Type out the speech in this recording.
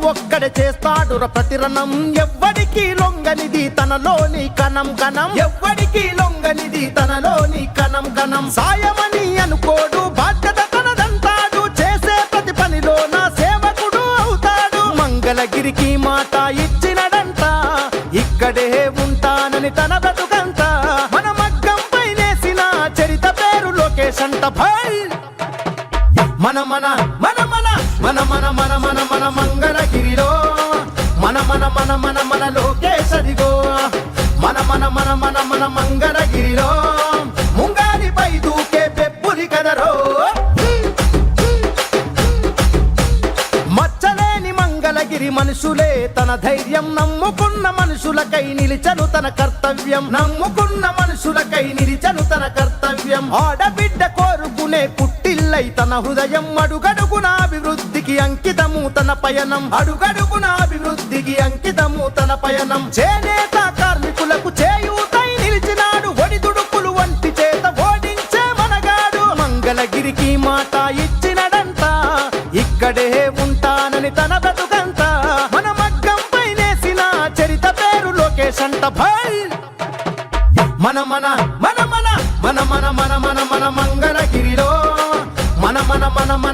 ఒక్కడే చేస్తాడు ప్రతిరణం. ఎవ్వడికి లొంగనిది తనలోని కణం కణం, ఎవ్వడికి లొంగనిది తనలోని కణం కణం. సాయమని అనుకోడు, బాధ్యత తనదంటాడు, చేసే ప్రతి పనిలో నా సేవకుడు అవుతాడు. మంగళగిరికి మాట ఇచ్చినడంట, ఇక్కడే ఉంటానని తన బ్రతుకంత. మన మగ్గం పైనేసిన చరిత పేరు లోకేష్ అంట. భాయ్ మన మన మన మన మన మన మన మన మన మంగళగిరిలో మన మన మన మన మన లోకేష్ అదిగో. మన మన మన మన మన మంగళగిరిలో ముంగారిపై దూకే పెప్పులి కదరో. మచ్చలేని మంగళగిరి మనుషులే తన ధైర్యం, నమ్ముకున్న మనుషులకై నిలిచను తన కర్తవ్యం, నమ్ముకున్న మనుషులకై నిలిచను తన కర్తవ్యం. ఆడబిడ్డ కోరుకునే పుట్టిల్లై తన హృదయం, అడుగడుగున అభివృద్ధికి అంకితము తన పయనం, అడుగడుగున అభివృద్ధికి అంకితము తన పయనం. చేనేత కార్మికులకు చేయూతై నిలిచినాడు, ఒడిదుడుకులు వంటి చేత ఓడించే మనగాడు. మంగళగిరికి మాట ఇచ్చినడంట, ఇక్కడే ఉంటానని తన బ్రతుకంత. మన మగ్గం పైనేసిన చరిత పేరు లోకేష్ అంట. భాయ్ మన మన మన మన మన మన మన మన మన మంగళగిరిలో మన మన మన మన